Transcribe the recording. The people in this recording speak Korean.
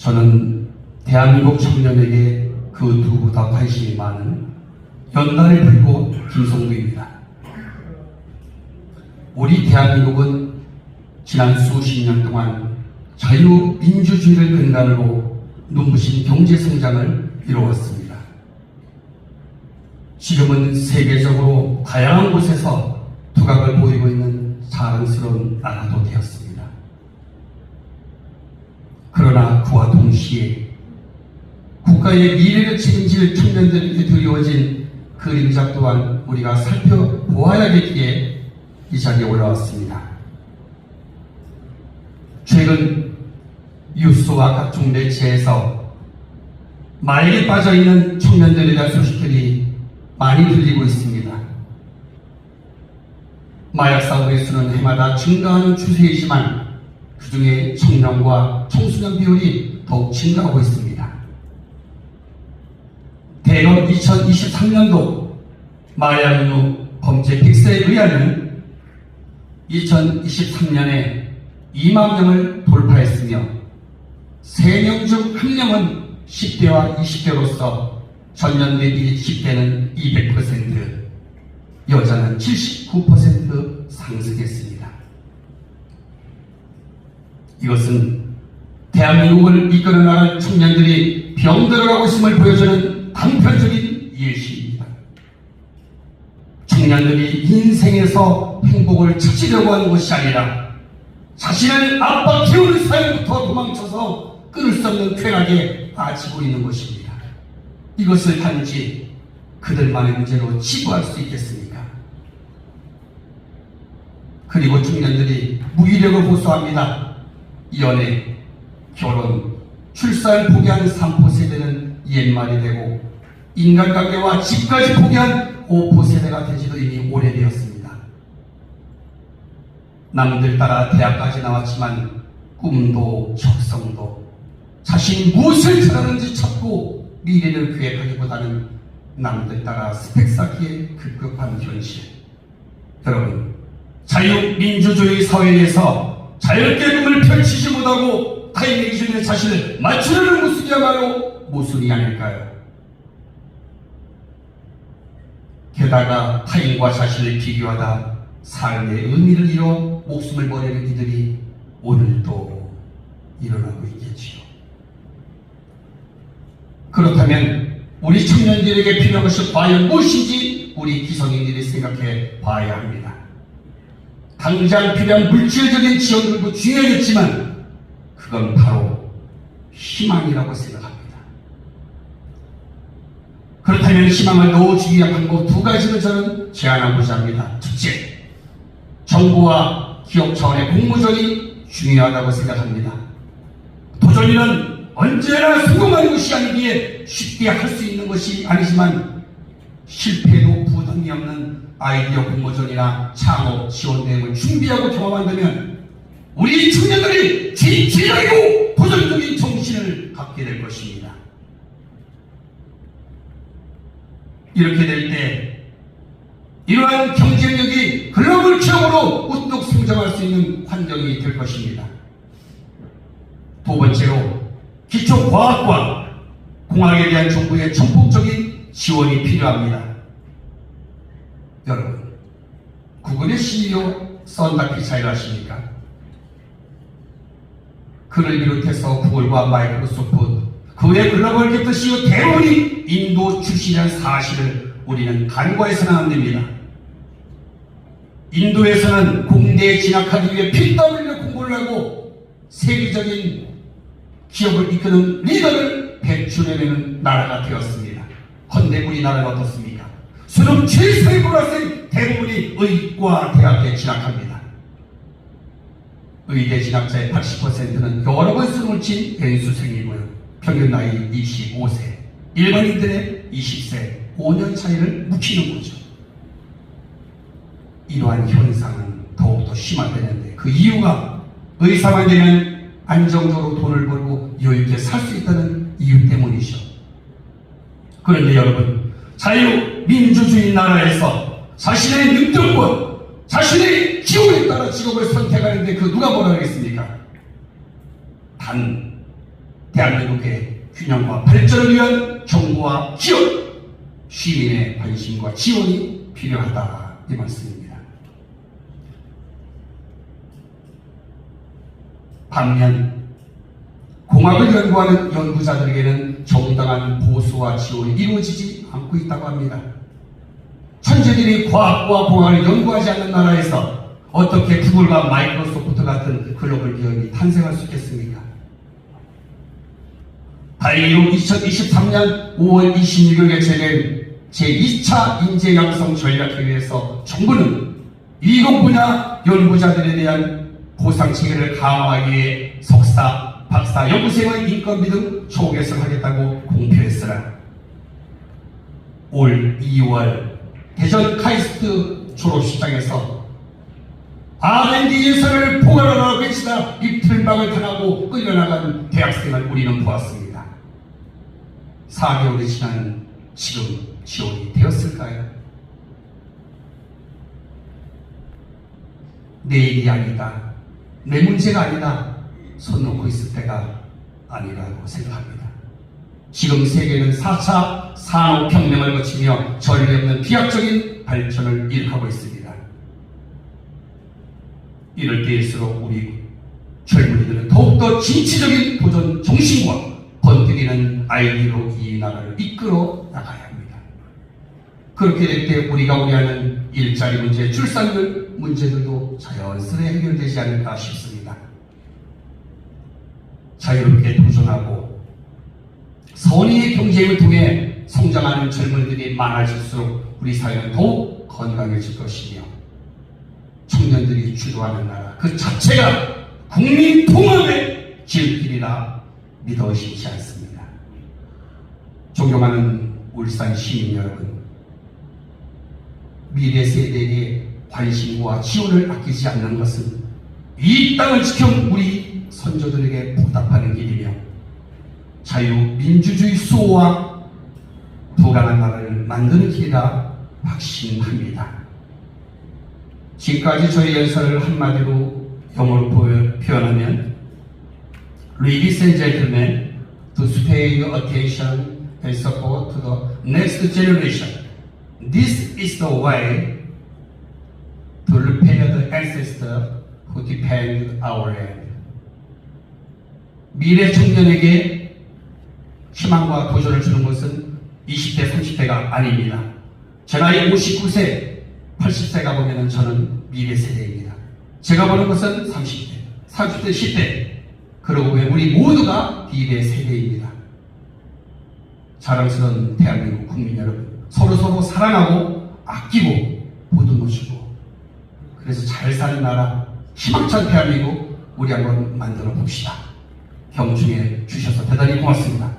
저는 대한민국 청년에게 그 누구보다 관심이 많은 연단의 불꽃 김성두입니다. 우리 대한민국은 지난 수십 년 동안 자유민주주의를 근간으로 눈부신 경제성장을 이루었습니다. 지금은 세계적으로 다양한 곳에서 두각을 보이고 있는 자랑스러운 나라도 되었습니다. 그러나 그와 동시에 국가의 미래를 책임질 청년들에게 드리워진 그림자 또한 우리가 살펴보아야겠기에 이 자리에 올라왔습니다. 최근 뉴스와 각종 매체에서 마약에 빠져있는 청년들에 대한 소식들이 많이 들리고 있습니다. 마약 사고의 수는 해마다 증가하는 추세이지만 그 중에 청년과 청소년 비율이 더욱 증가하고 있습니다. 대검 2023년도 마약류 범죄 빅스에 의하면 2023년에 2만 명을 돌파했으며 3명 중 1명은 10대와 20대로서 전년 대비 10대는 200%, 여자는 79% 상승했습니다. 이것은 대한민국을 이끌어 나갈 청년들이 병들어가고 있음을 보여주는 단편적인 예시입니다. 청년들이 인생에서 행복을 찾으려고 하는 것이 아니라 자신을 압박해오는 사회부터 도망쳐서 끊을 수 없는 쾌락에 빠지고 있는 것입니다. 이것을 단지 그들만의 문제로 치부할 수 있겠습니까? 그리고 청년들이 무기력을 호소합니다. 연애, 결혼, 출산을 포기하는 3포 세대는 옛말이 되고 인간관계와 집까지 포기한 5포 세대가 된 지도 이미 오래되었습니다. 남들 따라 대학까지 나왔지만 꿈도 적성도 자신이 무엇을 잘하는지 찾고 미래를 계획하기보다는 남들 따라 스펙 쌓기에 급급한 현실. 여러분, 자유민주주의 사회에서 자유롭게 꿈을 펼치지 못하고 타인의 기준에 자신을 맞추려는 모습이야말로 모순이 아닐까요? 게다가 타인과 자신을 비교하다 삶의 의미를 잃어 목숨을 버리는 이들이 오늘도 일어나고 있겠지요. 그렇다면 우리 청년들에게 필요한 것이 과연 무엇인지 우리 기성인들이 생각해 봐야 합니다. 당장 필요한 물질적인 지원들도 중요하겠지만 그건 바로 희망이라고 생각합니다. 그렇다면 희망을 넣어주기 위한 방법 2가지를 저는 제안하고자 합니다. 첫째, 정부와 기업 차원의 공모전이 중요하다고 생각합니다. 도전이는 언제나 성공하는 것이 아니기에 쉽게 할 수 있는 것이 아니지만 실패도 부담이 없는 아이디어 공모전이나 창업 지원 대응을 준비하고 경험한다면 우리 청년들이 진취적이고 도전적인 정신을 갖게 될 것입니다. 이렇게 될 때 이러한 경쟁력이 글로벌 기업으로 우뚝 성장할 수 있는 환경이 될 것입니다. 2번째로 기초과학과 공학에 대한 정부의 전폭적인 지원이 필요합니다. 여러분, 구글의 CEO 썬다 피차이를 아십니까? 그를 비롯해서 구글과 마이크로소프트, 그의 글로벌 기업들 CEO 대부분이 인도 출신이라는 사실을 우리는 간과해서는 안 됩니다. 인도에서는 공대에 진학하기 위해 피 땀 흘려 공부를 하고 세계적인 기업을 이끄는 리더를 배출해내는 나라가 되었습니다. 헌데 우리나라는 어떻습니까? 수능 최상위 고등학생 대부분이 의과 대학에 진학합니다. 의대 진학자의 80%는 여러 번 수능을 친 연수생이고요. 평균 나이 25세, 일반인들의 20세, 5년 차이를 묵히는 거죠. 이러한 현상은 더욱더 심화되는데 그 이유가 의사만 되면 안정적으로 돈을 벌고 여유있게 살 수 있다는 이유 때문이죠. 그런데 여러분, 자유민주주의 나라에서 자신의 능력과 자신의 기호에 따라 직업을 선택하는데 그 누가 뭐라 하겠습니까? 단 대한민국의 균형과 발전을 위한 정부와 기업, 시민의 관심과 지원이 필요하다 이 말씀입니다. 반면 공학을 연구하는 연구자들에게는 정당한 보수와 지원이 이루어지지 않고 있다고 합니다. 천재들이 과학과 공학을 연구하지 않는 나라에서 어떻게 구글과 마이크로소프트 같은 글로벌 기업이 탄생할 수 있겠습니까? 다행히도 2023년 5월 26일 개최된 제2차 인재양성 전략회의에서 정부는 이공 분야 연구자들에 대한 보상체계를 강화하기 위해 석사, 박사, 연구생의 인건비 등 초개선하겠다고 공표했으나 올 2월 대전 카이스트 졸업식장에서 R&D 예산을 포괄하라고 외치다 이틀방을 당하고 끌려나간 대학생을 우리는 보았습니다. 4개월이 지난 지금 지원이 되었을까요? 내 일이 아니다, 내 문제가 아니다, 손 놓고 있을 때가 아니라고 생각합니다. 지금 세계는 4차 산업혁명을 거치며 전례 없는 비약적인 발전을 일으키고 있습니다. 이럴 때일수록 우리 젊은이들은 더욱더 진취적인 도전 정신과 번뜩이는 아이디어로 이 나라를 이끌어 나가야 합니다. 그렇게 될 때 우리가 우려하는 일자리 문제, 출산율 문제들도 자연스레 해결되지 않을까 싶습니다. 자유롭게 도전하고 선의의 경쟁을 통해 성장하는 젊은이들이 많아질수록 우리 사회는 더욱 건강해질 것이며 청년들이 주도하는 나라 그 자체가 국민 통합의 길길이라 믿어 의심치 않습니다. 존경하는 울산 시민 여러분, 미래 세대에게 관심과 지원을 아끼지 않는 것은 이 땅을 지켜온 우리 선조들에게 보답하는 일이며 자유민주주의 수호와 불안한 나라를 만드는 길이라 확신합니다. 지금까지 저희 연설을 한마디로 영어로 표현하면 Ladies and gentlemen, to pay your attention and support to the next generation. This is the way to repay the ancestors who defend our land. 미래 청년에게 희망과 도전을 주는 것은 20대, 30대가 아닙니다. 제 나이 59세, 80세가 보면 저는 미래 세대입니다. 제가 보는 것은 30대, 30대, 10대, 그러고 보면 우리 모두가 미래 세대입니다. 자랑스러운 대한민국 국민 여러분, 서로 사랑하고 아끼고 보듬어주고 그래서 잘 사는 나라, 희망찬 대한민국 우리 한번 만들어 봅시다. 경중해 주셔서 대단히 고맙습니다.